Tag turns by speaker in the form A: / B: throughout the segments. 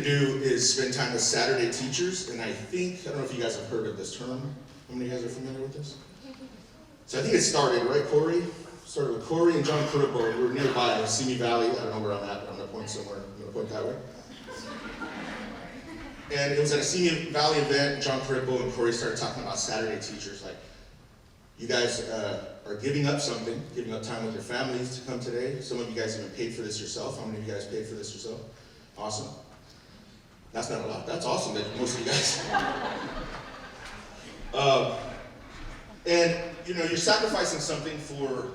A: to do is spend time with Saturday teachers, and I don't know if you guys have heard of this term. How many of you guys are familiar with this? So I think it started, right, Corey? Started with Corey and John Cribbo. We were nearby, Simi Valley. I don't know where I'm at, but I'm going to point somewhere. I'm going to point that way. And it was at a Simi Valley event. John Cribbo and Corey started talking about Saturday teachers. Like, you guys are giving up something, giving up time with your families to come today. Some of you guys even paid for this yourself. How many of you guys paid for this yourself? Awesome. That's not a lot. That's awesome that most of you guys. And you know, you're sacrificing something for,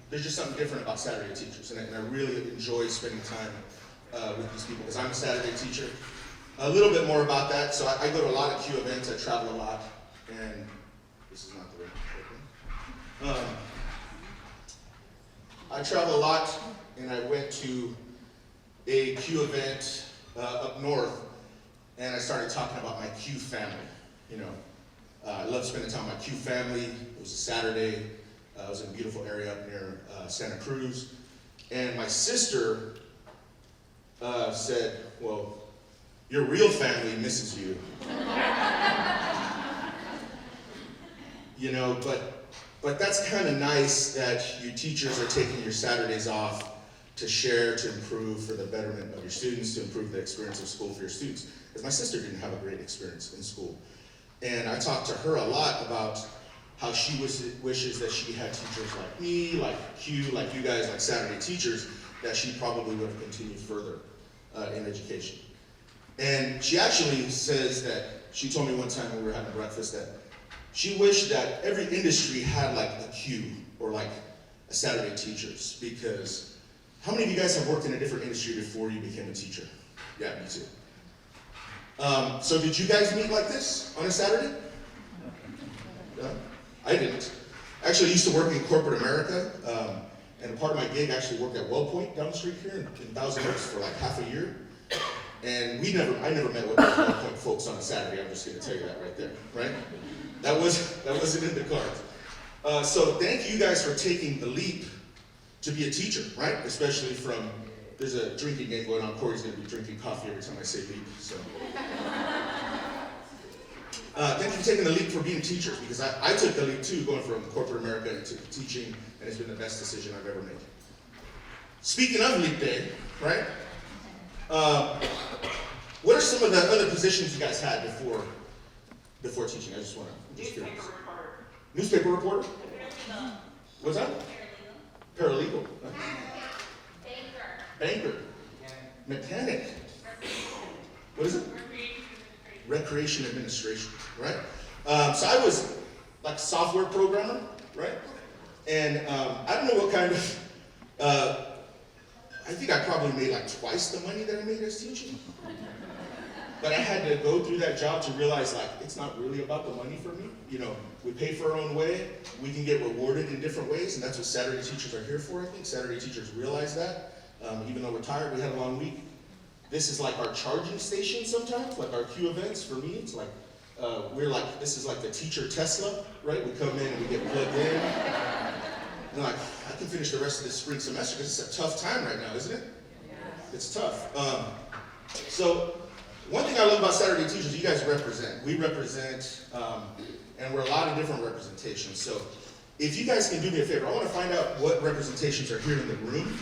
A: there's just something different about Saturday teachers. And I really enjoy spending time with these people because I'm a Saturday teacher. A little bit more about that. So I go to a lot of Q events. I travel a lot. And this is not the right one. I travel a lot, and I went to a Q event up north, and I started talking about my Q family. You know, I love spending time with my Q family. It was a Saturday. I was in a beautiful area up near Santa Cruz, and my sister said, "Well, your real family misses you." You know, but that's kind of nice that you teachers are taking your Saturdays off to share, to improve for the betterment of your students, to improve the experience of school for your students. Because my sister didn't have a great experience in school. And I talked to her a lot about how she wishes that she had teachers like me, like Q, like you guys, like Saturday teachers, that she probably would have continued further in education. And she actually says that, she told me one time when we were having breakfast that she wished that every industry had like a Q or like a Saturday teachers, because how many of you guys have worked in a different industry before you became a teacher? Yeah, me too. So did you guys meet like this on a Saturday? No? I didn't. Actually, I used to work in corporate America, and a part of my gig actually worked at WellPoint down the street here in Thousand Oaks for like half a year. And I never met with those WellPoint folks on a Saturday. I'm just going to tell you that right there, right? That wasn't in the cards. So thank you guys for taking the leap to be a teacher, right? Especially from, there's a drinking game going on. Corey's going to be drinking coffee every time I say leap. So thank you for taking the leap for being teachers, because I took the leap too, going from corporate America to teaching, and it's been the best decision I've ever made. Speaking of leap day, right? What are some of the other positions you guys had before teaching? I just want to.
B: Newspaper reporter.
A: Newspaper reporter?
B: Paralegal.
A: What's that? Paralegal.
B: Banker.
A: Banker. Mechanic. What is it? Recreation administration, right? So I was like a software programmer, right? And I don't know what kind of, I think I probably made like twice the money that I made as teaching. But I had to go through that job to realize, like, it's not really about the money for me. You know, we pay for our own way. We can get rewarded in different ways, and that's what Saturday teachers are here for, I think. Saturday teachers realize that. Even though we're tired, we had a long week. This is like our charging station sometimes, like our Q events. For me, it's like, this is like the teacher Tesla, right? We come in and we get plugged in. And like, I can finish the rest of this spring semester because it's a tough time right now, isn't it? Yeah. It's tough. So one thing I love about Saturday teachers, you guys represent. We represent, and we're a lot of different representations. So if you guys can do me a favor, I want to find out what representations are here in the room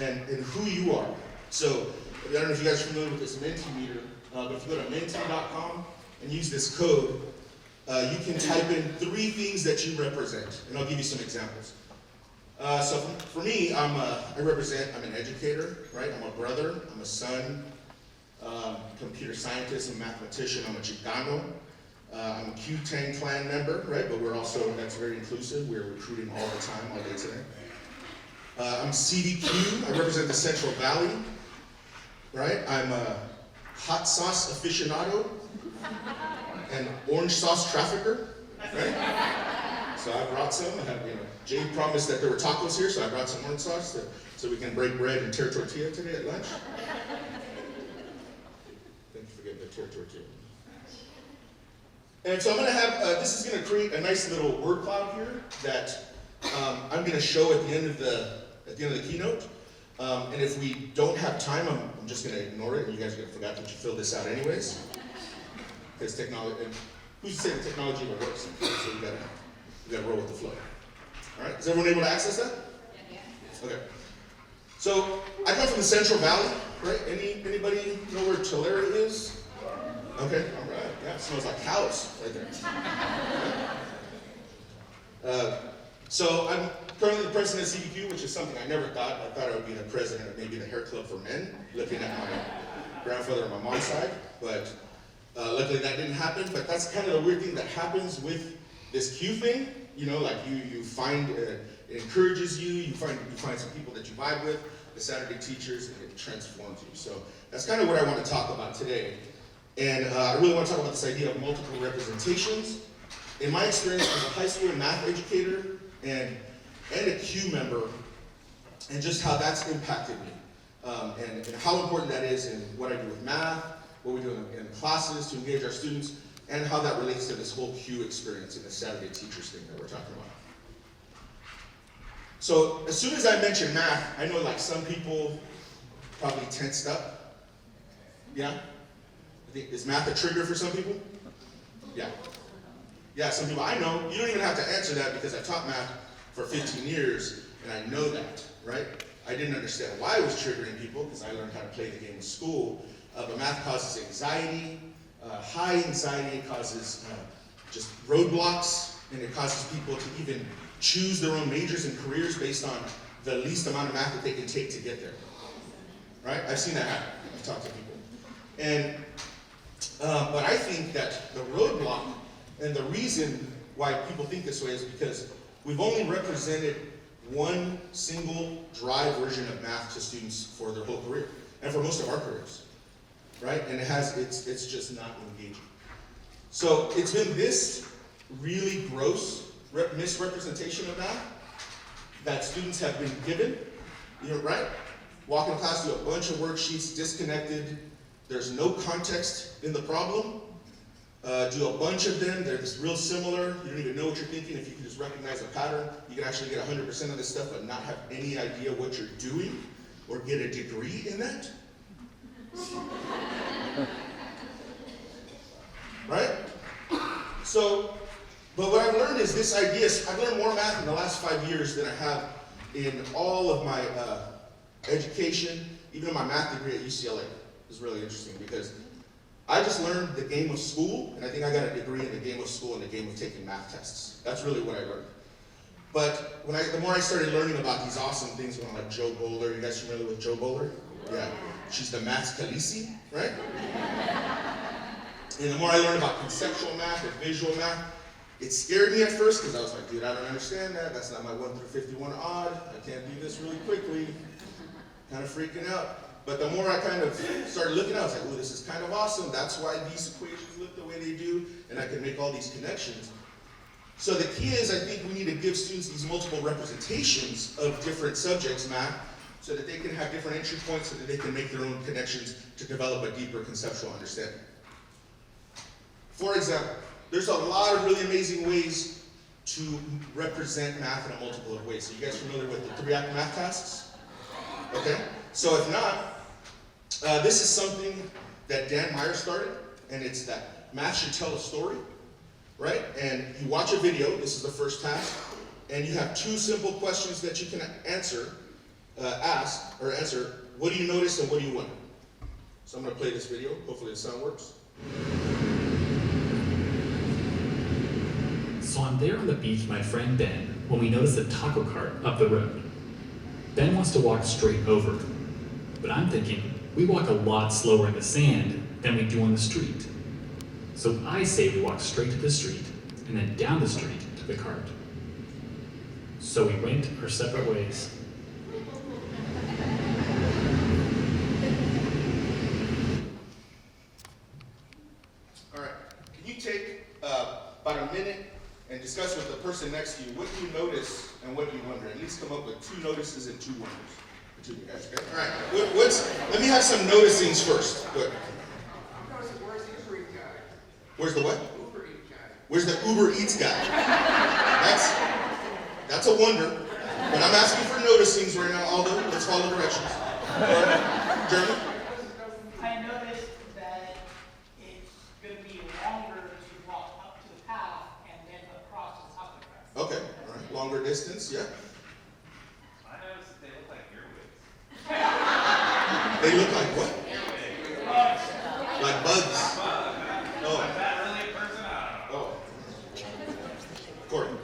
A: and who you are. So I don't know if you guys are familiar with this Menti meter, but if you go to menti.com and use this code, you can type in 3 things that you represent, and I'll give you some examples. So for me, I'm an educator, right? I'm a brother, I'm a son, computer scientist and mathematician. I'm a Chicano. I'm a Q10 clan member, right? But we're also, that's very inclusive. We're recruiting all the time, all day today. I'm CDQ. I represent the Central Valley, right? I'm a hot sauce aficionado and orange sauce trafficker, right? So I brought some. Jay promised that there were tacos here, so I brought some orange sauce so we can break bread and tear tortilla today at lunch. Thank you for getting the tear tortilla. And so I'm going to have, this is going to create a nice little word cloud here that I'm going to show at the end of the keynote. And if we don't have time, I'm just going to ignore it, and you guys are going to forget that you filled this out anyways. Because technology, and who's to say the technology will work? So you got to roll with the flow. All right, is everyone able to access that? Yeah. Okay. So I come from the Central Valley, right? Anybody know where Tulare is? Okay, all right. Yeah, it smells like cows right there. So I'm currently the president of CBQ, which is something I never thought. I thought I would be the president of maybe the hair club for men, looking at my grandfather on my mom's side. But luckily that didn't happen. But that's kind of the weird thing that happens with this Q thing. You know, like you find it encourages you. You find some people that you vibe with, the Saturday teachers, and it transforms you. So that's kind of what I want to talk about today. And I really want to talk about this idea of multiple representations. In my experience as a high school math educator and a Q member, and just how that's impacted me, and how important that is in what I do with math, what we do in classes to engage our students, and how that relates to this whole Q experience and the Saturday teachers thing that we're talking about. So as soon as I mention math, I know like some people probably tensed up. Yeah? I think, is math a trigger for some people? Yeah. Yeah, some people, I know. You don't even have to answer that because I taught math for 15 years and I know that, right? I didn't understand why it was triggering people because I learned how to play the game in school. But math causes anxiety, high anxiety. It causes just roadblocks, and it causes people to even choose their own majors and careers based on the least amount of math that they can take to get there. Right? I've seen that happen. I've talked to people. And but I think that the roadblock and the reason why people think this way is because we've only represented one single dry version of math to students for their whole career, and for most of our careers, right? And it's just not engaging. So it's been this really gross misrepresentation of math that students have been given, right? Walk in class, do a bunch of worksheets, disconnected. There's no context in the problem. Do a bunch of them, they're just real similar. You don't even know what you're thinking. If you can just recognize a pattern, you can actually get 100% of this stuff but not have any idea what you're doing or get a degree in that. Right? So, but what I've learned is this idea, I've learned more math in the last 5 years than I have in all of my education, even in my math degree at UCLA. It's really interesting because I just learned the game of school, and I think I got a degree in the game of school and the game of taking math tests. That's really what I learned. But the more I started learning about these awesome things, like Joe Bowler, you guys familiar with Joe Bowler? Yeah, she's the math's Khaleesi, right? And the more I learned about conceptual math and visual math, it scared me at first because I was like, dude, I don't understand that. That's not my 1 through 51 odd. I can't do this really quickly. Kind of freaking out. But the more I kind of started looking at it, I was like, oh, this is kind of awesome. That's why these equations look the way they do, and I can make all these connections. So the key is, I think we need to give students these multiple representations of different subjects, math, so that they can have different entry points so that they can make their own connections to develop a deeper conceptual understanding. For example, there's a lot of really amazing ways to represent math in a multiple of ways. So you guys familiar with the 3-act math tasks? Okay? So if not, this is something that Dan Meyer started, and it's that math should tell a story, right? And you watch a video, this is the first task, and you have 2 simple questions that you can answer, what do you notice and what do you wonder? So I'm gonna play this video, hopefully the sound works.
B: So I'm there on the beach with my friend Ben when we notice a taco cart up the road. Ben wants to walk straight over, but I'm thinking we walk a lot slower in the sand than we do on the street. So I say we walk straight to the street and then down the street to the cart. So we went our separate ways.
A: All right, can you take about a minute and discuss with the person next to you, what do you notice and what do you wonder? At least come up with 2 notices and 2 wonders. The 2 of you guys, okay? All right, let me have some noticings first. Good.
C: Where's the Uber Eats guy?
A: Where's the what?
C: Uber Eats guy.
A: Where's the Uber Eats guy? That's a wonder, but I'm asking for noticing right now, Aldo, let's follow directions. Jeremy?
D: I noticed that it's going to be longer to walk up to the path and then across the top of the path.
A: Okay, all right. Longer distance, yeah.
E: I noticed that they look like earwigs.
A: They look like what? Like bugs. Oh.
E: Is that really a person? I don't know.
A: Oh. Courtney.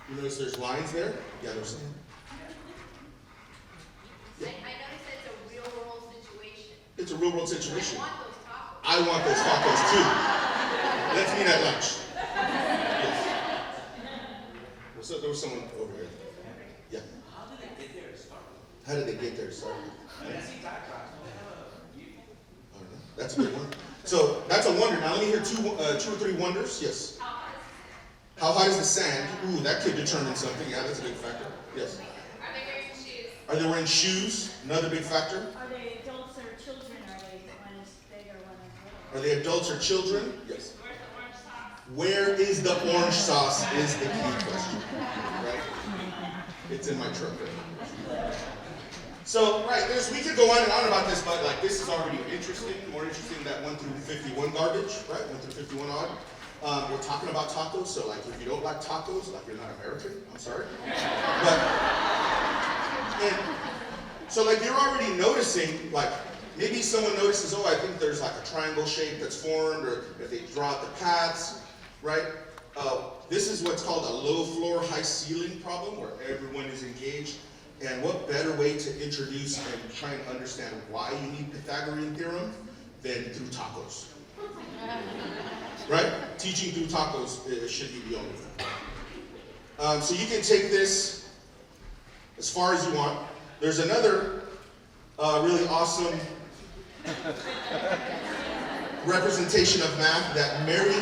A: You notice there's lines there? Yeah, there's some.
F: I noticed it's a real world situation.
A: It's a real world situation.
F: I want those tacos.
A: I want those tacos too. Let's meet at lunch. Yes. So there was someone over here. Yeah.
E: How did they get there to start with?
A: How did they get there? Sorry.
E: I see tacos.
A: I don't know. That's a good one. So that's a wonder. Now let me hear two or three wonders. Yes. How hot is the sand? Ooh, that could determine something. Yeah, that's a big factor. Yes.
F: Are they wearing shoes?
A: Are they wearing shoes? Another big factor.
G: Are they adults or children? Are they one is big or one is little?
A: Are they adults or children? Yes.
F: Where's the orange sauce?
A: Where is the orange sauce is the key question. Right? It's in my truck. So, right, we could go on and on about this, but like this is already interesting, more interesting than that 1 through 51 garbage, right? 1 through 51 odd. We're talking about tacos, so like if you don't like tacos, like you're not American, I'm sorry. But, and, so like you're already noticing, like maybe someone notices, oh, I think there's like a triangle shape that's formed, or if they draw out the paths, right? This is what's called a low floor, high ceiling problem, where everyone is engaged. And what better way to introduce and try and understand why you need Pythagorean theorem than through tacos? Right? Teaching through tacos should be the only thing. So you can take this as far as you want. There's another really awesome representation of math that Mary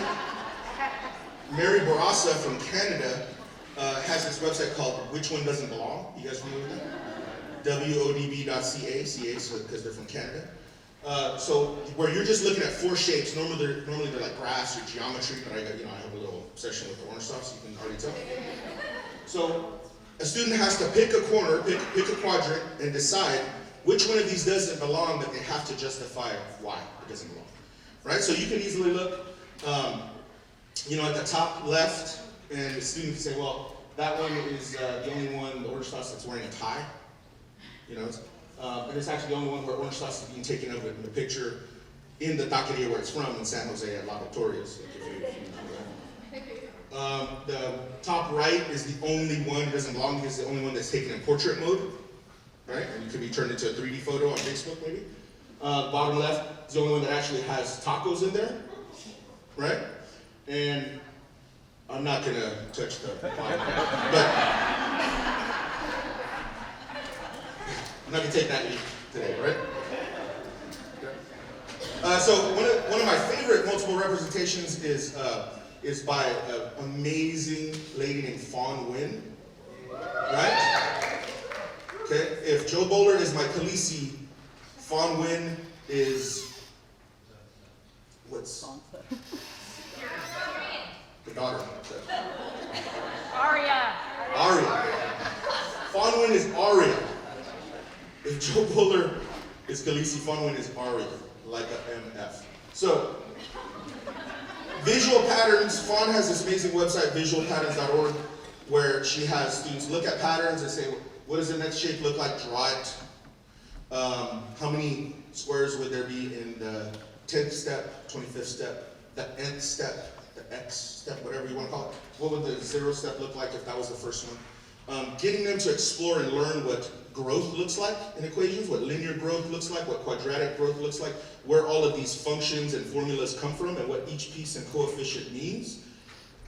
A: Barassa from Canada has this website called Which One Doesn't Belong. You guys familiar with that? WODB.ca, so because they're from Canada. So where you're just looking at four shapes, normally they're like graphs or geometry, but I have a little obsession with the orange stuff, so you can already tell. So a student has to pick a corner, pick a quadrant, and decide which one of these doesn't belong, but they have to justify why it doesn't belong. Right? So you can easily look, at the top left, and the student can say, well, that one is the only one, the orange sauce, that's wearing a tie. And it's actually the only one where orange sauce is being taken over in the picture in the taqueria where it's from in San Jose at La Victoria's. The top right is the only one that doesn't belong. It's the only one that's taken in portrait mode, right? And it could be turned into a 3D photo on Facebook, maybe. Bottom left is the only one that actually has tacos in there, right? And I'm not gonna touch the bottom, but I'm not gonna take that leap today, right? So one of my favorite multiple representations is by an amazing lady named Fawn Nguyen, right? Okay, if Joe Bowler is my Khaleesi, Fawn Nguyen is what's the daughter?
G: Aria.
A: Fawn Nguyen is Aria. If Joe Bowler is Khaleesi, Fawn Nguyen is Aria, like a MF. So, visual patterns. Fawn has this amazing website, visualpatterns.org, where she has students look at patterns and say, what does the next shape look like? Draw it. How many squares would there be in the 10th step, 25th step, the nth step, the X step, whatever you want to call it? What would the 0 step look like if that was the first one? Getting them to explore and learn what growth looks like in equations, what linear growth looks like, what quadratic growth looks like, where all of these functions and formulas come from, and what each piece and coefficient means.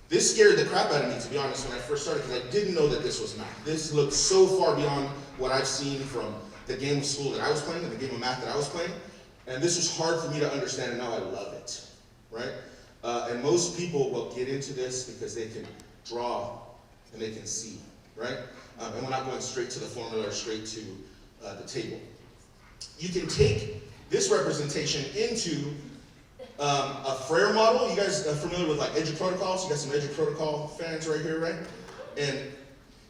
A: This scared the crap out of me, to be honest, when I first started, because I didn't know that this was math. This looked so far beyond what I've seen from the game of school that I was playing and the game of math that I was playing. And this was hard for me to understand, and now I love it, right? And most people will get into this because they can draw and they can see, right? And we're not going straight to the formula or straight to the table. You can take this representation into a Frere model. You guys are familiar with like Edge Protocols? You got some Edge Protocol fans right here, right? And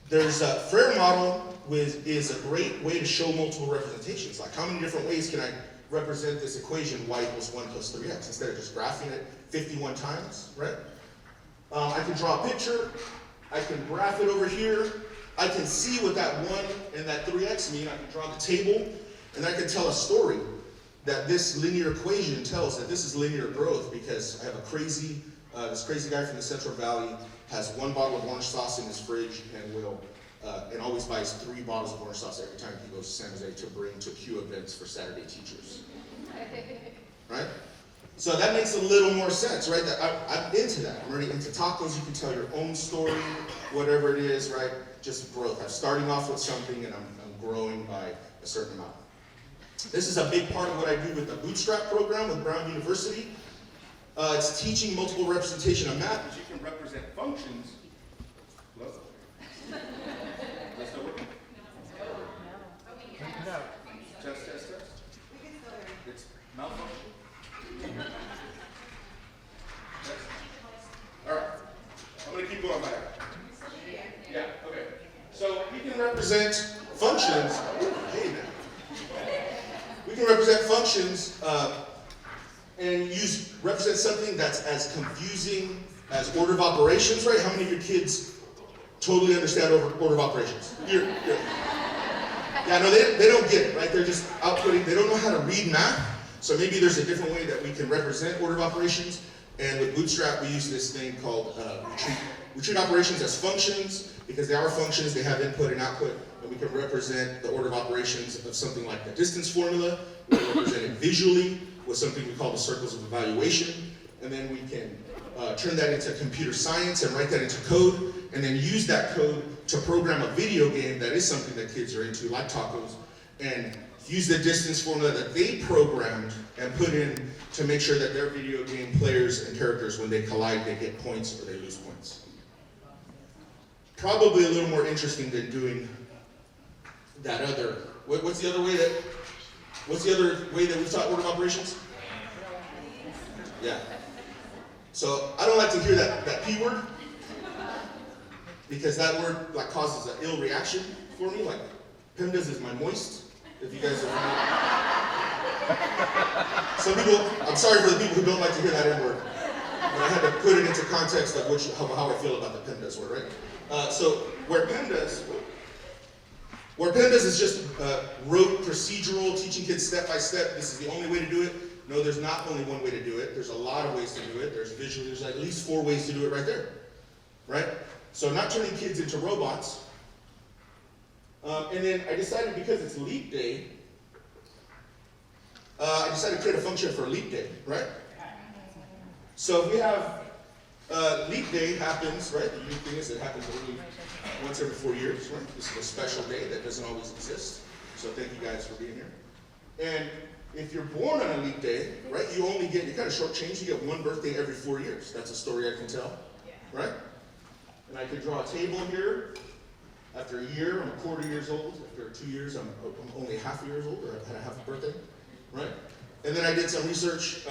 A: There's a Frere model is a great way to show multiple representations. Like how many different ways can I represent this equation, y equals 1 plus 3x, instead of just graphing it 51 times, right? I can draw a picture, I can graph it over here, I can see what that 1 and that 3x mean, I can draw the table, and I can tell a story that this linear equation tells that this is linear growth because I have a crazy, this crazy guy from the Central Valley has 1 bottle of orange sauce in his fridge and always buys 3 bottles of orange sauce every time he goes to San Jose to bring to Q events for Saturday teachers. Right? So that makes a little more sense, right? That I'm into that. I'm really into tacos. You can tell your own story, whatever it is, right? Just growth. I'm starting off with something and I'm growing by a certain amount. This is a big part of what I do with the Bootstrap program with Brown University. It's teaching multiple representation of math, because you can represent functions. Hello? That's not working. Test, test, test. It's malfunction. All right. I'm going to keep going by that. Yeah, okay. So we can represent functions. Hey, man. We can represent functions and represent something that's as confusing as order of operations, right? How many of your kids totally understand order of operations? Yeah, no, they don't get it, right? They're just outputting. They don't know how to read math. So maybe there's a different way that we can represent order of operations. And with Bootstrap, we use this thing called retreat. We treat operations as functions because they are functions. They have input and output. And we can represent the order of operations of something like the distance formula. We can represent it visually with something we call the circles of evaluation. And then we can turn that into computer science and write that into code. And then use that code to program a video game that is something that kids are into, like tacos. And use the distance formula that they programmed and put in to make sure that their video game players and characters, when they collide, they get points or they lose points. Probably a little more interesting than doing that other. What's the other way that we've taught order of operations? Yeah. So I don't like to hear that P word, because that word like causes an ill reaction for me. Like PEMDAS is my moist. If you guys are some people, I'm sorry for the people who don't like to hear that N word, but I had to put it into context of how I feel about the PEMDAS word, right? So where PEMDAS is just rote procedural, teaching kids step by step, this is the only way to do it. No, there's not only one way to do it. There's a lot of ways to do it. There's at least 4 ways to do it right there, right? So not turning kids into robots. And then I decided, because it's leap day, I decided to create a function for leap day, right? So if we have leap day happens, right? The unique thing is it happens only once every 4 years, right? This is a special day that doesn't always exist. So thank you guys for being here. And if you're born on a leap day, right, you kind of shortchanged. You get 1 birthday every 4 years. That's a story I can tell, right? And I could draw a table here. After a year, I'm a quarter years old. After 2 years, I'm only half years old, or I've had a half a birthday, right? And then I did some research.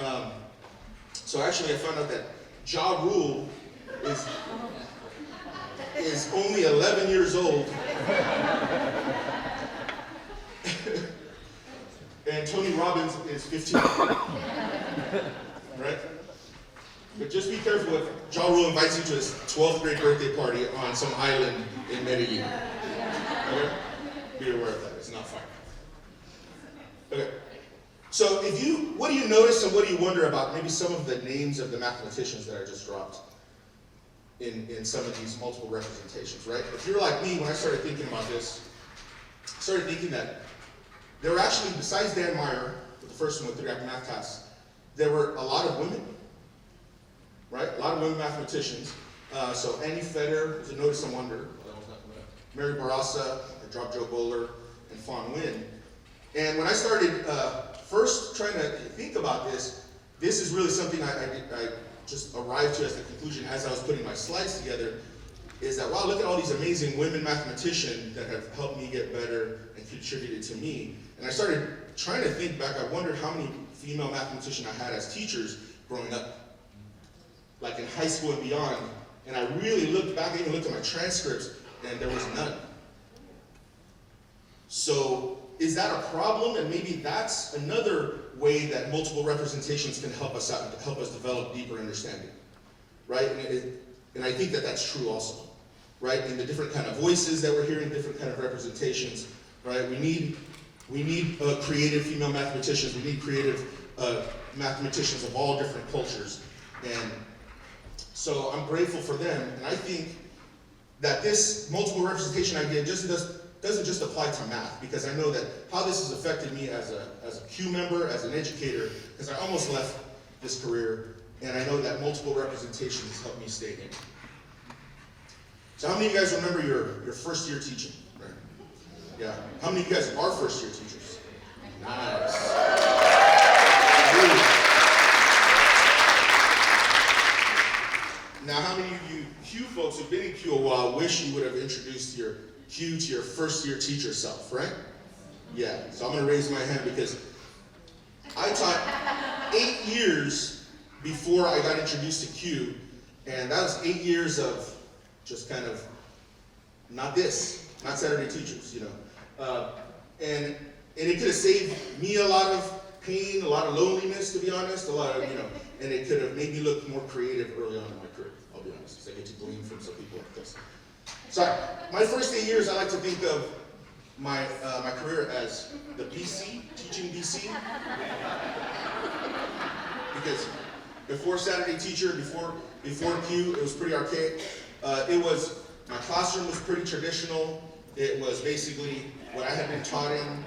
A: So actually, I found out that Ja Rule is only 11 years old. And Tony Robbins is 15, right? But just be careful if Ja Rule invites you to his 12th grade birthday party on some island in Medellin. Okay? Be aware of that, it's not fun. Okay. So what do you notice and what do you wonder about maybe some of the names of the mathematicians that I just dropped in some of these multiple representations, right? If you're like me, when I started thinking about this, I started thinking that there were actually, besides Dan Meyer, the first one with the graphic math class, there were a lot of women, right? A lot of women mathematicians. So Annie Feder, who's a Notice and Wonder, Mary Barassa, I dropped Joe Bowler, and Fawn Wynn. And when I started first trying to think about this is really something I just arrived to as the conclusion as I was putting my slides together, is that, wow, look at all these amazing women mathematicians that have helped me get better and contributed to me. And I started trying to think back. I wondered how many female mathematicians I had as teachers growing up, like in high school and beyond. And I really looked back, I even looked at my transcripts. and there was none. So is that a problem? And maybe that's another way that multiple representations can help us out and help us develop deeper understanding, right? And I think that that's true also, right? In the different kind of voices that we're hearing, different kind of representations, right? We need creative female mathematicians. We need creative mathematicians of all different cultures. And so I'm grateful for them. And I think that this multiple representation idea doesn't just apply to math, because I know that how this has affected me as a Q member, as an educator, because I almost left this career, and I know that multiple representation has helped me stay in. So how many of you guys remember your first year teaching? Right? Yeah. How many of you guys are first year teachers? Nice. Now, how many of you Q folks who've been in Q a while wish you would have introduced your Q to your first year teacher self, right? Yeah, so I'm gonna raise my hand because I taught 8 years before I got introduced to Q, and that was 8 years of just kind of not Saturday teachers, you know. And it could have saved me a lot of pain, a lot of loneliness, to be honest, a lot of, you know, and it could have made me look more creative early on in my career, I'll be honest, because I get to glean from some people like this. So my first 8 years, I like to think of my career as the BC, teaching BC. Because before Saturday teacher, before Q, it was pretty archaic. My classroom was pretty traditional. It was basically what I had been taught in,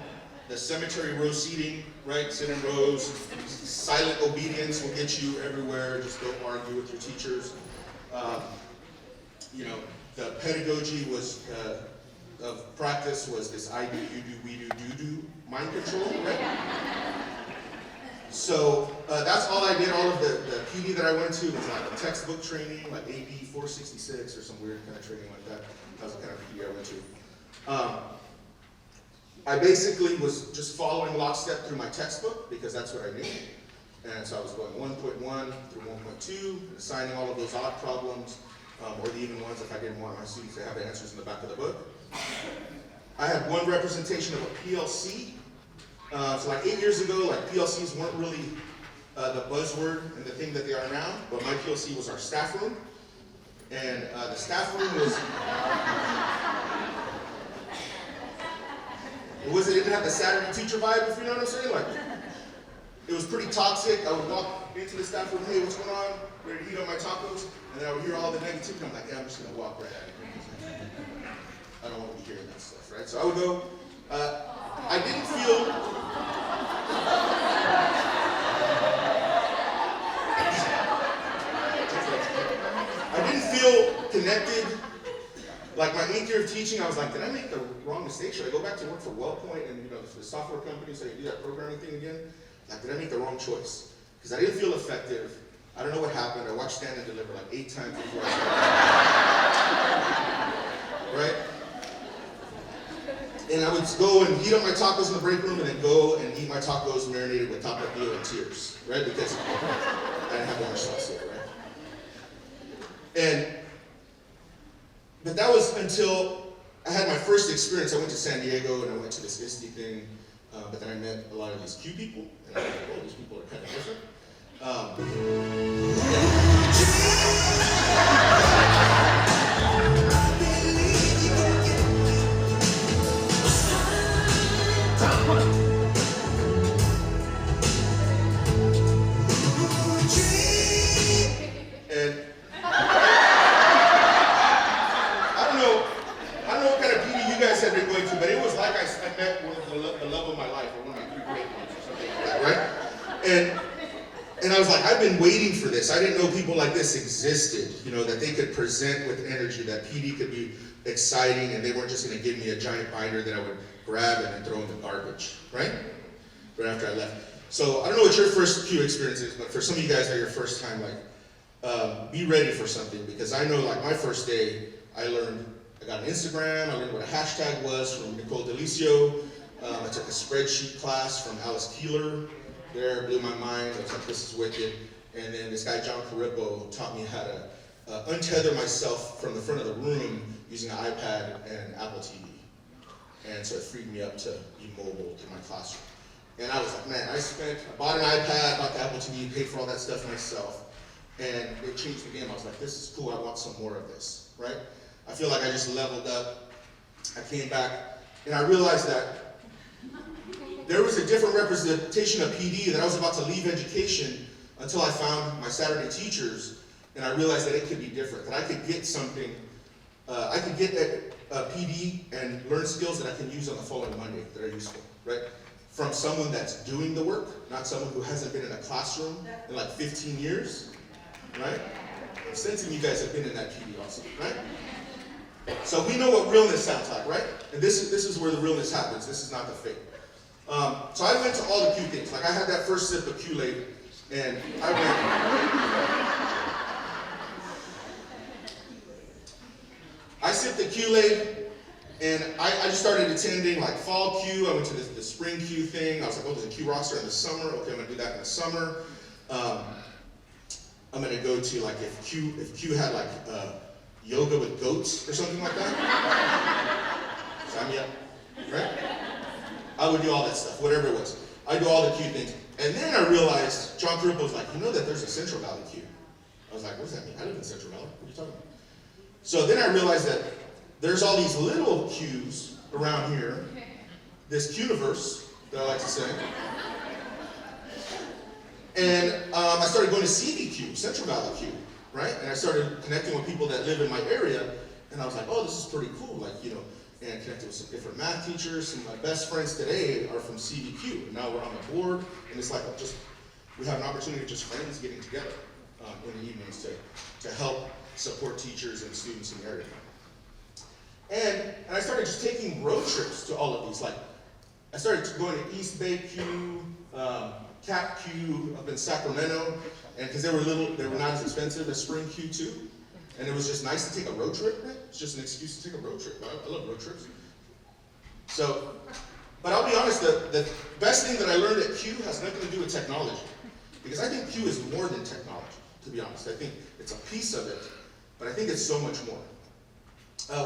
A: the cemetery row seating, right? Sit in rows. Silent obedience will get you everywhere. Just don't argue with your teachers. You know, the pedagogy was of practice was this I do, you do, we do mind control, right? So that's all I did. All of the PD that I went to was like a textbook training, like AB 466 or some weird kind of training like that. That was the kind of PD I went to. I basically was just following lockstep through my textbook because that's what I knew. And so I was going 1.1 through 1.2, assigning all of those odd problems, or the even ones if I didn't want my students to have the answers in the back of the book. I had one representation of a PLC. So like 8 years ago, like PLCs weren't really the buzzword and the thing that they are now, but my PLC was our staff room. And the staff room was, it didn't have the Saturday teacher vibe, if you know what I'm saying? Like, it was pretty toxic. I would walk into the staff room, hey, what's going on? Ready to eat up my tacos? And then I would hear all the negativity. I'm like, yeah, I'm just gonna walk right out of here. I don't want to be hearing that stuff, right? So I would go, I didn't feel connected. Like my 8th year of teaching, I was like, did I make the wrong mistake? Should I go back to work for WellPoint and, you know, the software company so I can do that programming thing again? Like, did I make the wrong choice? Because I didn't feel effective. I don't know what happened. I watched Stand and Deliver like 8 times before I started. Right? And I would go and heat up my tacos in the break room and then go and eat my tacos marinated with tapatio and tears, right? Because I didn't have orange sauce yet, right? But that was until I had my first experience. I went to San Diego and I went to this ISTE thing, but then I met a lot of these Q people, and I was like, oh, these people are kind of different. And I was like, I've been waiting for this. I didn't know people like this existed, you know, that they could present with energy, that PD could be exciting, and they weren't just gonna give me a giant binder that I would grab and then throw in the garbage, right? Right after I left. So I don't know what your first Q experience is, but for some of you guys that are your first time, like, be ready for something, because I know like my first day, I got an Instagram, I learned what a hashtag was from Nicole Delicio. I took a spreadsheet class from Alice Keeler. There, blew my mind. I was like, this is wicked. And then this guy, John Carippo, taught me how to untether myself from the front of the room using an iPad and Apple TV. And so it freed me up to be mobile in my classroom. And I was like, man, I bought an iPad, bought the Apple TV, paid for all that stuff myself, and it changed the game. I was like, this is cool, I want some more of this, right? I feel like I just leveled up. I came back, and I realized that there was a different representation of PD, that I was about to leave education until I found my Saturday teachers, and I realized that it could be different, that I could get something, I could get a PD and learn skills that I can use on the following Monday that are useful, right? From someone that's doing the work, not someone who hasn't been in a classroom in like 15 years, right? I'm sensing you guys have been in that PD also, right? So we know what realness sounds like, right? And this is where the realness happens. This is not the fake. So I went to all the Q things. Like I had that first sip of Kool-Aid, and I sipped the Kool-Aid, and I just started attending like fall Q. I went to the spring Q thing. I was like, oh, there's a Q roster in the summer. Okay, I'm gonna do that in the summer. I'm gonna go to like if Q had like yoga with goats or something like that. Sign me up, right? I would do all that stuff, whatever it was. I do all the Q things. And then I realized, John Carripo was like, you know that there's a Central Valley Q. I was like, what does that mean? I live in Central Valley. What are you talking about? So then I realized that there's all these little Qs around here, this Quniverse that I like to say. And I started going to CVQ, Central Valley Q, right? And I started connecting with people that live in my area, and I was like, oh, this is pretty cool, like, you know, and connected with some different math teachers. Some of my best friends today are from CVQ, and now we're on the board, and it's like we have an opportunity, just friends getting together in the evenings to help support teachers and students in the area. And I started just taking road trips to all of these. Like, I started going to East Bay Q, Cap Q up in Sacramento, and because they were not as expensive as Spring Q too. And it was just nice to take a road trip, right? It's just an excuse to take a road trip. I love road trips. So, but I'll be honest, the best thing that I learned at Q has nothing to do with technology. Because I think Q is more than technology, to be honest. I think it's a piece of it, but I think it's so much more.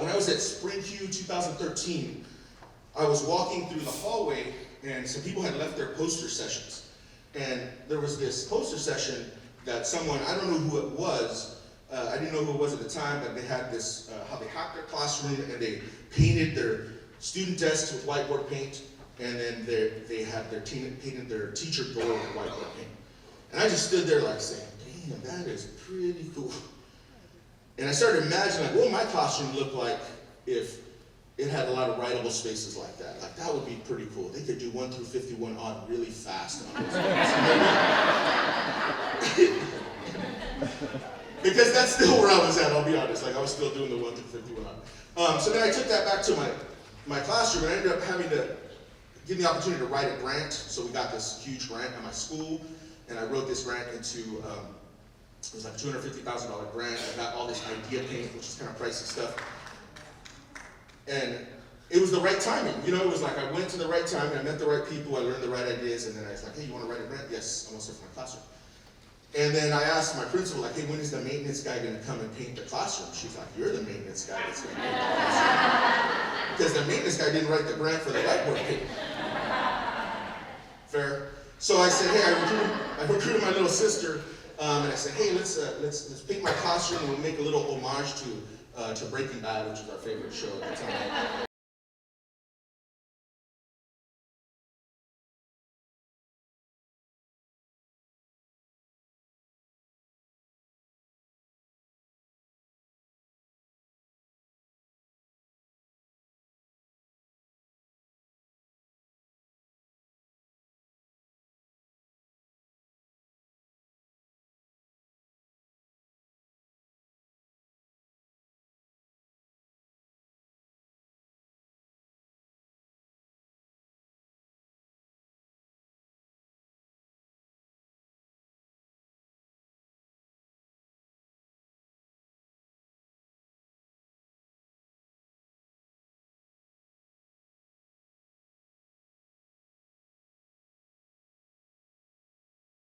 A: When I was at Spring Q 2013, I was walking through the hallway, and some people had left their poster sessions. And there was this poster session that someone, I don't know who it was, I didn't know who it was at the time, but they had this, how they hacked their classroom, and they painted their student desks with whiteboard paint, and then they had painted their teacher door with whiteboard paint. And I just stood there like saying, damn, that is pretty cool. And I started imagining, like, what would my classroom look like if it had a lot of writable spaces like that? Like, that would be pretty cool. They could do 1 through 51 odd really fast on those. Because that's still where I was at, I'll be honest. Like, I was still doing the 1 through 51 odd. So then I took that back to my classroom, and I ended up having to give me the opportunity to write a grant. So we got this huge grant at my school, and I wrote this grant into, it was like a $250,000 grant. I got all this idea paint, which is kind of pricey stuff. And it was the right timing. You know, it was like I went to the right time, and I met the right people, I learned the right ideas, and then I was like, hey, you want to write a grant? Yes, I want to start for my classroom. And then I asked my principal, like, hey, when is the maintenance guy going to come and paint the classroom? She's like, you're the maintenance guy that's going to paint the classroom. Because the maintenance guy didn't write the grant for the whiteboard paint. Fair? So I said, hey, I recruited my little sister, and I said, hey, let's paint my classroom, and we'll make a little homage to Breaking Bad, which is our favorite show at the time.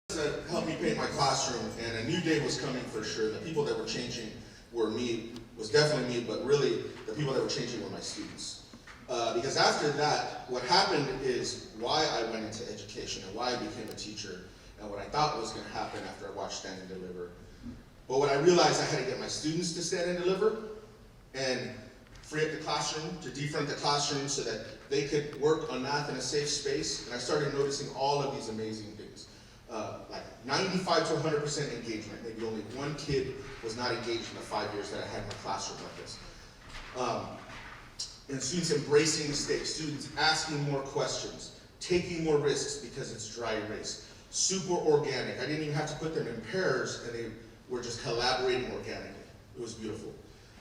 A: To help me paint my classroom, and a new day was coming for sure. The people that were changing was definitely me, but really the people that were changing were my students. Because after that, what happened is why I went into education and why I became a teacher and what I thought was going to happen after I watched Stand and Deliver. But when I realized I had to get my students to stand and deliver and free up the classroom, to defront the classroom so that they could work on math in a safe space, and I started noticing all of these amazing things. Like 95 to 100% engagement. Maybe only one kid was not engaged in the 5 years that I had in my classroom like this. And students embracing mistakes, students asking more questions, taking more risks because it's dry erase. Super organic. I didn't even have to put them in pairs, and they were just collaborating organically. It was beautiful.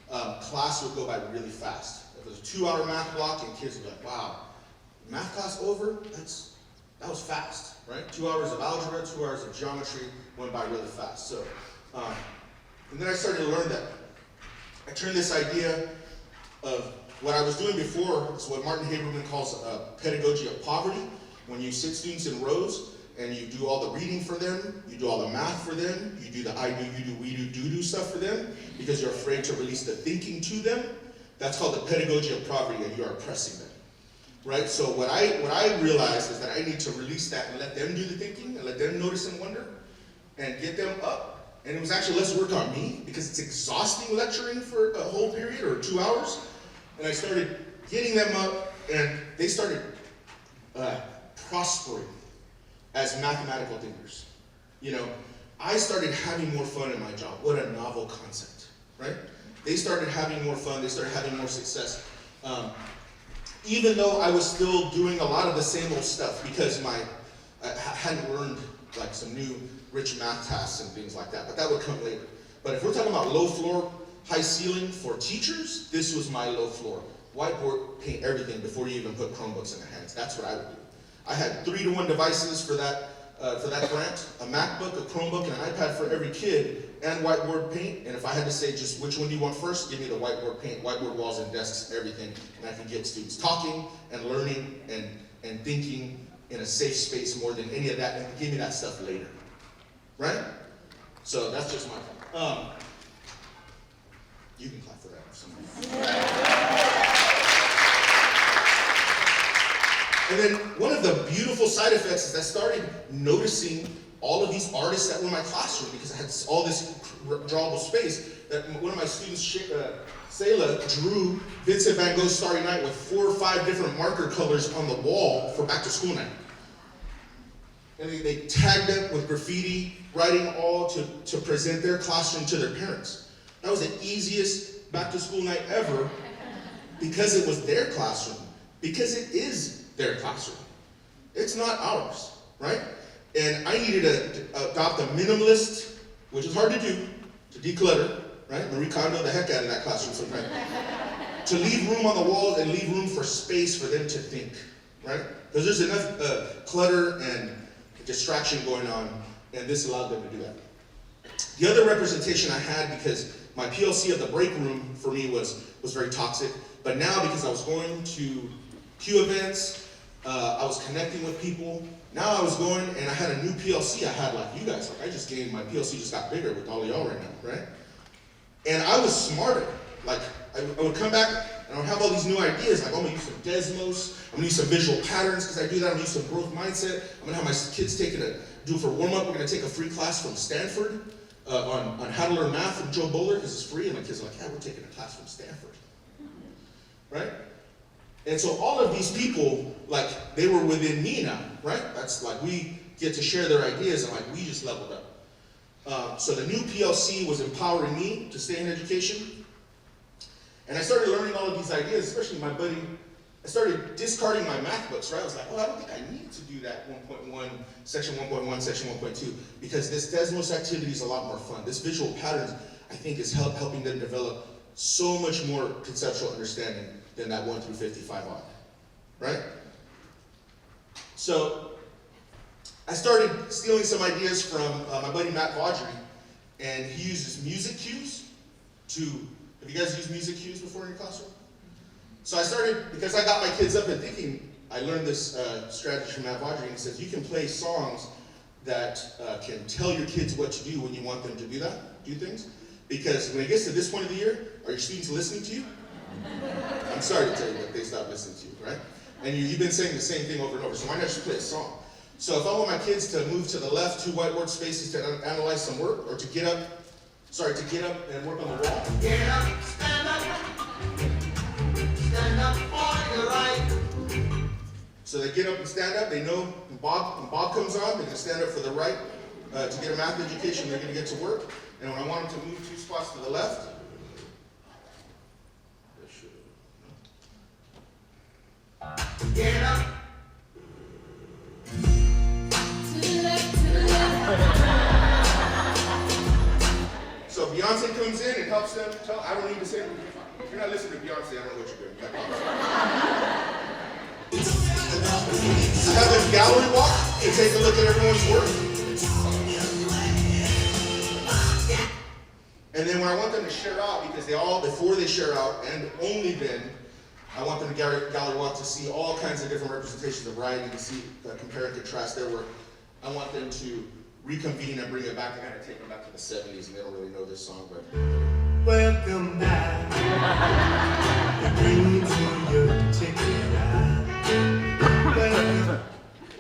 A: Class would go by really fast. If it was a 2-hour math block, and kids would be like, wow, math class over? That was fast, right? 2 hours of algebra, 2 hours of geometry went by really fast. So, and then I started to learn that I turned this idea of what I was doing before, is what Martin Haberman calls pedagogy of poverty. When you sit students in rows and you do all the reading for them, you do all the math for them, you do the I do, you do, we do, do stuff for them, because you're afraid to release the thinking to them. That's called the pedagogy of poverty, and you are oppressing them. Right? So what I realized is that I need to release that and let them do the thinking and let them notice and wonder and get them up. And it was actually less work on me because it's exhausting lecturing for a whole period or 2 hours. And I started getting them up, and they started prospering as mathematical thinkers. You know, I started having more fun in my job. What a novel concept, right? They started having more fun. They started having more success. Even though I was still doing a lot of the same old stuff because I hadn't learned like some new rich math tasks and things like that, but that would come later. But if we're talking about low floor, high ceiling for teachers, this was my low floor. Whiteboard, paint everything before you even put Chromebooks in their hands. That's what I would do. I had 3-to-1 devices for that grant, a MacBook, a Chromebook, and an iPad for every kid, and whiteboard paint. And if I had to say just which one do you want first, give me the whiteboard paint, whiteboard walls and desks, everything, and I could get students talking and learning and thinking in a safe space more than any of that, and give me that stuff later, right? So that's just my point. You can clap for that if somebody. And then one of the beautiful side effects is I started noticing all of these artists that were in my classroom because I had all this drawable space that one of my students, Sayla, drew Vincent van Gogh's Starry Night with 4 or 5 different marker colors on the wall for back to school night. And they tagged it with graffiti, writing all to present their classroom to their parents. That was the easiest back to school night ever because it was their classroom, because it is their classroom. It's not ours, right? And I needed to adopt a minimalist, which is hard to do, to declutter, right? Marie Kondo the heck out of that classroom sometimes. To leave room on the walls and leave room for space for them to think, right? Because there's enough clutter and distraction going on, and this allowed them to do that. The other representation I had, because my PLC of the break room for me was very toxic, but now because I was going to Q events, I was connecting with people. Now I was going and I had a new PLC I had like you guys. Like I just gained, my PLC just got bigger with all of y'all right now, right? And I was smarter. Like I would come back and I would have all these new ideas. Like I'm gonna use some Desmos. I'm gonna use some visual patterns because I do that. I'm gonna use some growth mindset. I'm gonna have my kids do for warm up. We're gonna take a free class from Stanford on how to learn math from Joe Bowler because it's free. And my kids are like, yeah, we're taking a class from Stanford, right? And so all of these people, like, they were within me now, right? That's like, we get to share their ideas and like, we just leveled up. So the new PLC was empowering me to stay in education. And I started learning all of these ideas, especially my buddy. I started discarding my math books, right? I was like, oh, I don't think I need to do that 1.1, section 1.1, section 1.2, because this Desmos activity is a lot more fun. This visual patterns, I think, is helping them develop so much more conceptual understanding than that 1 through 55 on, right? So I started stealing some ideas from my buddy Matt Vaudry, and he uses music cues to, have you guys used music cues before in your classroom? So I started, because I got my kids up and thinking, I learned this strategy from Matt Vaudry, and he says, you can play songs that can tell your kids what to do when you want them to do things. Because when it gets to this point of the year, are your students listening to you? I'm sorry to tell you that they stopped listening to you, right? And you've been saying the same thing over and over, so why not just play a song? So if I want my kids to move to the left 2 whiteboard spaces to analyze some work, or to get up and work on the wall.
H: Get up, stand up for your right.
A: So they get up and stand up, they know when Bob comes on, they're gonna stand up for the right to get a math education, they're gonna get to work. And when I want them to move 2 spots to the left,
H: Get up.
A: so Beyonce comes in and helps them tell, I don't need to say, if you're not listening to Beyonce, I don't know what you're doing. I have them gallery walk and take a look at everyone's work. And then when I want them to share out, because before they share out, and only then, I want them to gallery walk to see all kinds of different representations of writing, to see, compare and contrast their work. I want them to reconvene and bring it back, and kind of take them back to the 70s, and they don't really know this song, but.
H: Welcome back. Bring to your ticket out.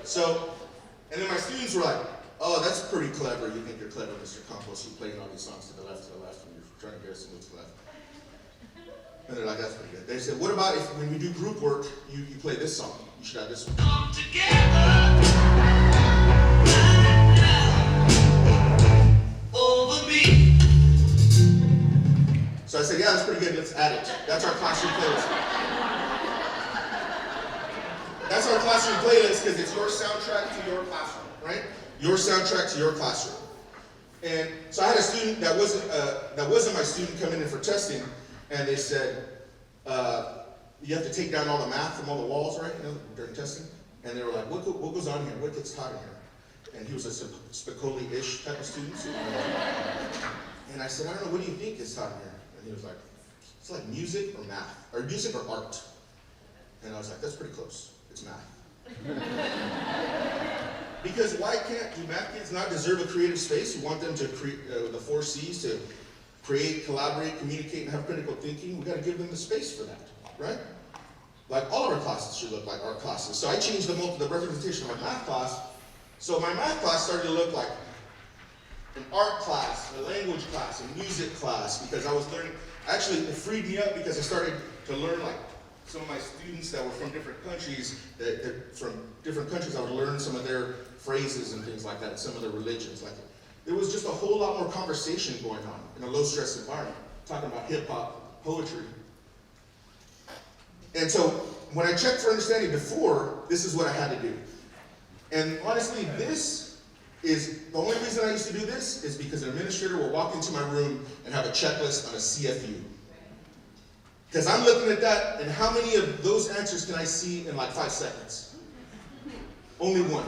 A: So, and then my students were like, oh, that's pretty clever. You think you're clever, Mr. Campos. You're playing all these songs to the left, and you're trying to get us to move to the left. And they're like, that's pretty good. They said, what about if when we do group work, you play this song? You should have this one.
H: Come together. Over me.
A: So I said, yeah, that's pretty good. Let's add it. That's our classroom playlist. That's our classroom playlist because it's your soundtrack to your classroom, right? Your soundtrack to your classroom. And so I had a student that wasn't my student come in for testing, and they said, you have to take down all the math from all the walls, right? During testing. And they were like, what goes on here? What gets taught in here? And he was a Spicoli-ish type of student. And I said, I don't know, what do you think is taught in here? And he was like, it's like music or math, or music or art. And I was like, that's pretty close. It's math. Because do math kids not deserve a creative space? You want them to create the 4 C's to create, collaborate, communicate, and have critical thinking. We got to give them the space for that, right? Like all of our classes should look like art classes. So I changed the representation of my math class. So my math class started to look like an art class, a language class, a music class, because I was learning. Actually, it freed me up because I started to learn like some of my students that were from different countries, I would learn some of their phrases and things like that, and some of their religions. Like, there was just a whole lot more conversation going on in a low-stress environment, talking about hip-hop, poetry. And so, when I checked for understanding before, this is what I had to do. And honestly, the only reason I used to do this is because an administrator will walk into my room and have a checklist on a CFU. Because I'm looking at that, and how many of those answers can I see in like 5 seconds? Only one.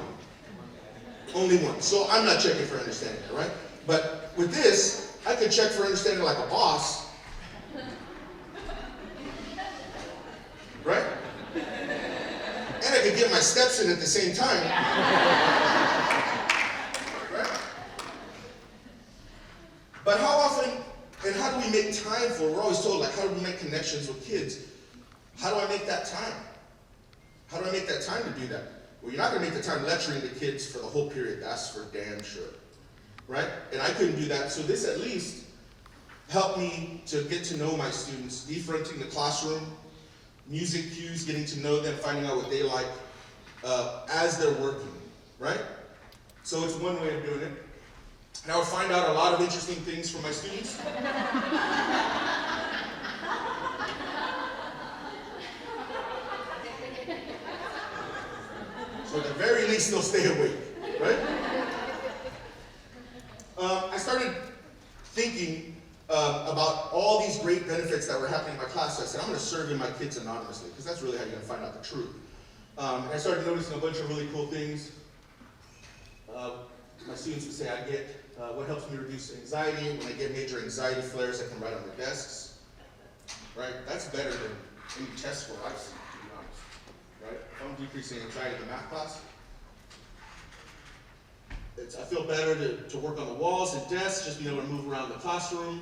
A: Only one. So I'm not checking for understanding, right? But with this, I could check for understanding like a boss. Right? And I could get my steps in at the same time. Right? But how often, and how do we make time for, we're always told, like, how do we make connections with kids? How do I make that time? How do I make that time to do that? Well, you're not going to make the time lecturing the kids for the whole period. That's for damn sure. Right? And I couldn't do that. So this at least helped me to get to know my students, defronting the classroom, music cues, getting to know them, finding out what they like as they're working. Right? So it's one way of doing it. And I would find out a lot of interesting things from my students. So at the very least, they'll stay awake, right? I started thinking about all these great benefits that were happening in my class. So I said, I'm going to survey my kids anonymously, because that's really how you're going to find out the truth. And I started noticing a bunch of really cool things. My students would say, I get what helps me reduce anxiety. When I get major anxiety flares, I can write on their desks. Right? That's better than any test score I've seen, to be honest. Right? If I'm decreasing anxiety in the math class, I feel better to work on the walls and desks, just being able to move around the classroom.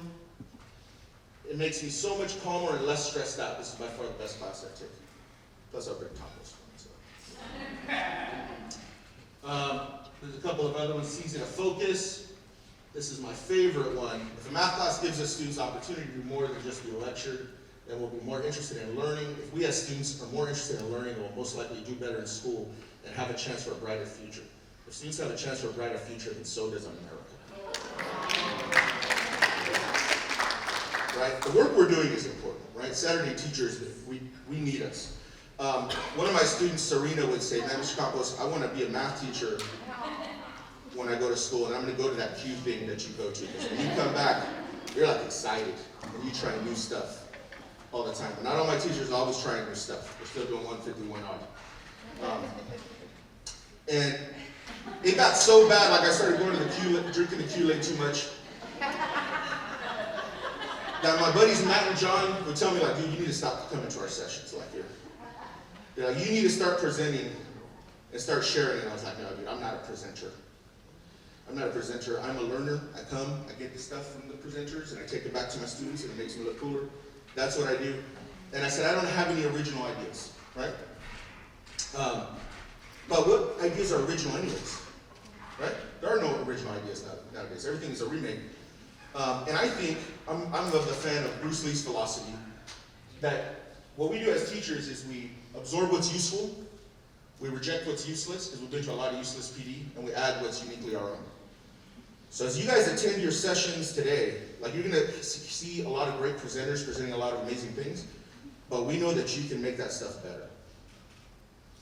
A: It makes me so much calmer and less stressed out. This is by far the best class I take. Plus I've been Campos. There's a couple of other ones. Season of focus. This is my favorite one. If a math class gives us students opportunity to do more than just be lectured, then we'll be more interested in learning. If we as students are more interested in learning, we'll most likely do better in school and have a chance for a brighter future. If students have a chance for a brighter future, then so does America. Right? The work we're doing is important, right? Saturday teachers, we need us. One of my students, Serena, would say, man, Mr. Campos, I want to be a math teacher when I go to school, and I'm going to go to that Q thing that you go to. Because when you come back, you're like excited, and you try new stuff all the time. But not all my teachers are always trying new stuff. They're still doing 151 odd. And it got so bad, like I started going to the Q, drinking the Q-Late too much, that my buddies Matt and John would tell me, like, dude, you need to stop coming to our sessions. Like, they're like, you need to start presenting and start sharing. And I was like, no, dude, I'm not a presenter. I'm not a presenter. I'm a learner. I come, I get the stuff from the presenters, and I take it back to my students, and it makes me look cooler. That's what I do. And I said, I don't have any original ideas, right? But what ideas are original anyways, right? There are no original ideas nowadays. Everything is a remake. And I think, I'm a fan of Bruce Lee's philosophy, that what we do as teachers is we absorb what's useful, we reject what's useless, because we've been to a lot of useless PD, and we add what's uniquely our own. So as you guys attend your sessions today, like you're gonna see a lot of great presenters presenting a lot of amazing things, but we know that you can make that stuff better,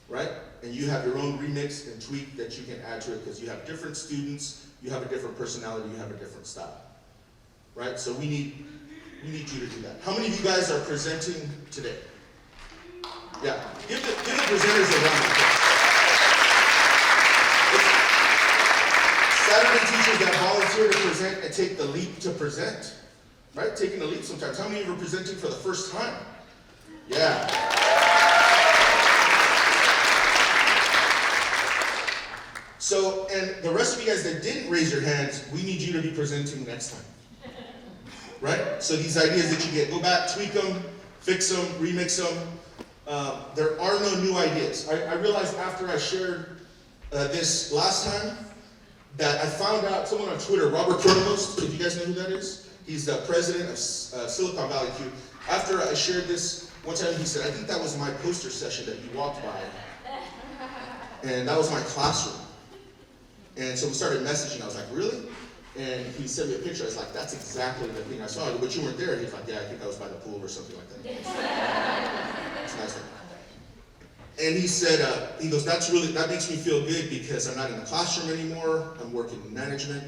A: right? And you have your own remix and tweak that you can add to it, because you have different students, you have a different personality, you have a different style, right? So we need you to do that. How many of you guys are presenting today? Yeah, give the presenters a round of applause. Saturday teachers that volunteer to present and take the leap to present, right? Taking the leap sometimes. How many of you are presenting for the first time? Yeah. So, and the rest of you guys that didn't raise your hands, we need you to be presenting next time, right? So these ideas that you get, go back, tweak them, fix them, remix them. There are no new ideas. I realized after I shared this last time that I found out someone on Twitter, Robert Provost, if you guys know who that is, he's the president of Silicon Valley Q. After I shared this, one time he said, I think that was my poster session that you walked by, and that was my classroom. And so we started messaging. I was like, really? And he sent me a picture. I was like, that's exactly the thing I saw. But you weren't there. He was like, yeah, I think I was by the pool or something like that. It's nice. And he said, he goes, that makes me feel good because I'm not in the classroom anymore. I'm working in management.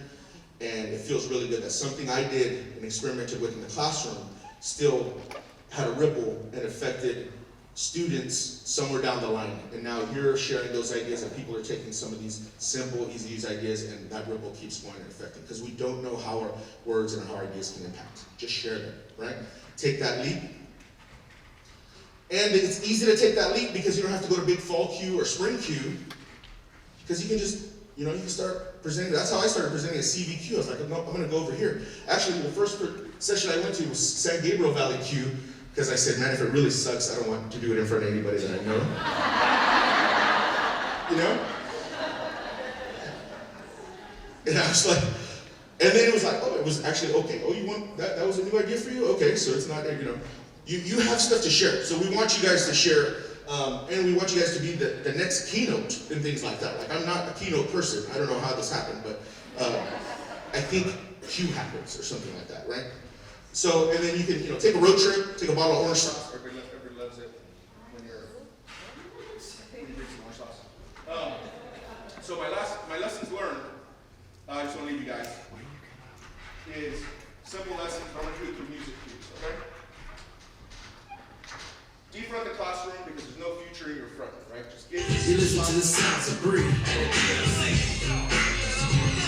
A: And it feels really good that something I did and experimented with in the classroom still had a ripple and affected students somewhere down the line. And now you're sharing those ideas and people are taking some of these simple, easy to use ideas, and that ripple keeps going and affecting. Because we don't know how our words and how our ideas can impact. Just share them, right? Take that leap. And it's easy to take that leap because you don't have to go to big fall Q or spring Q, because you can just, you can start presenting. That's how I started presenting at CVQ. I was like, no, I'm going to go over here. Actually, the first session I went to was San Gabriel Valley Q, because I said, man, if it really sucks, I don't want to do it in front of anybody that I know. And I was like, and then it was like, oh, it was actually okay. Oh, you want that was a new idea for you? Okay, so it's not, you have stuff to share. So we want you guys to share, and we want you guys to be the next keynote and things like that. Like, I'm not a keynote person. I don't know how this happened, but I think Q happens or something like that, right? So, and then you can, take a road trip, take a bottle of orange sauce. Everybody loves it when you drink some orange sauce. So my lessons learned, I just want to leave you guys, is simple lessons. I'm going to do it through music cues, okay? Defront the classroom because there's no future in your front, right? Just get
H: You listen to the sounds of breathe.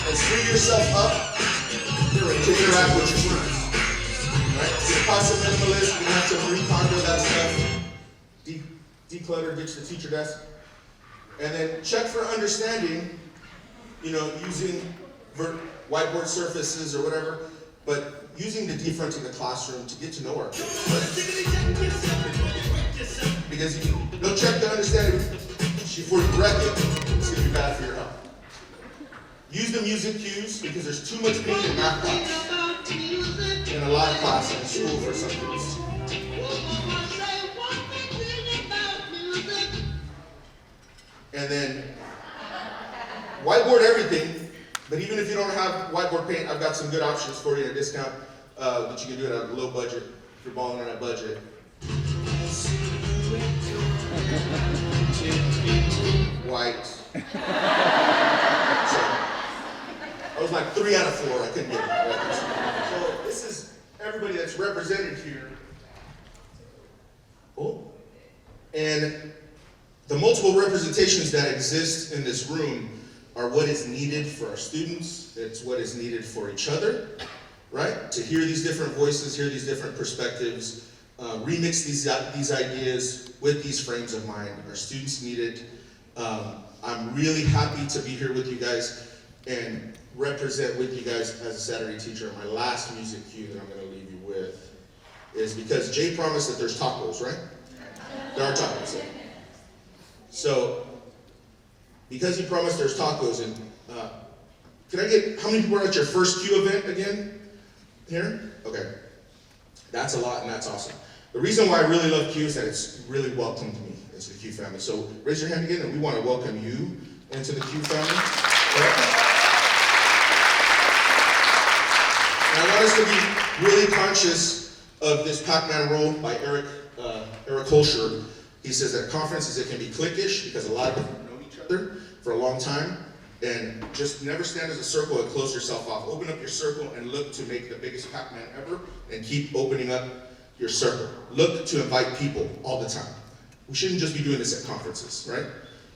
A: and free yourself up to interact with your students. Right? So the concept minimalist, you have to reponder that stuff, declutter, ditch the teacher desk, and then check for understanding, using whiteboard surfaces or whatever. but using the difference in the classroom to get to know our kids. Right? Because if you don't check to understand it before you wreck it, it's gonna be bad for your health. Use the music cues because there's too much pain in math class. In a lot of classes in school for some kids. And then whiteboard everything, but even if you don't have whiteboard paint, I've got some good options for you at a discount that you can do it at a low budget if you're balling on a budget. White. So, I was like 3 out of 4, I couldn't get it right. So this is everybody that's represented here. Oh. And the multiple representations that exist in this room are what is needed for our students. It's what is needed for each other, right? To hear these different voices, hear these different perspectives, remix these ideas with these frames of mind. Our students need it. I'm really happy to be here with you guys and represent with you guys as a Saturday teacher. My last music cue that I'm going to leave you with is because Jay promised that there's tacos, right? There are tacos. So, because he promised there's tacos, and can I get, how many people were at your first Q event again? Here? Okay. That's a lot, and that's awesome. The reason why I really love Q is that it's really welcomed me into the Q family. So raise your hand again, and we want to welcome you into the Q family. Right? And I want us to be really conscious of this Pac-Man role by Eric Holscher. He says that conferences, it can be cliquish because a lot of people know each other for a long time. And just never stand as a circle and close yourself off. Open up your circle and look to make the biggest Pac-Man ever and keep opening up your circle. Look to invite people all the time. We shouldn't just be doing this at conferences, right?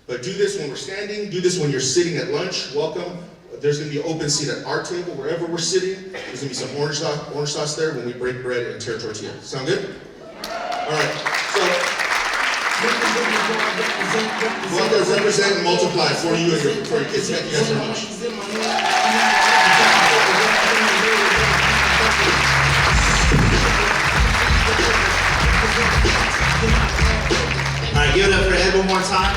A: But do this when we're standing, do this when you're sitting at lunch, welcome. There's gonna be an open seat at our table, wherever we're sitting. There's gonna be some orange sauce there when we break bread and tear tortilla. Sound good? All right, so, go out there, represent and multiply for you and for your kids. Thank you guys very much.
H: All right, give it up for Ed one more time.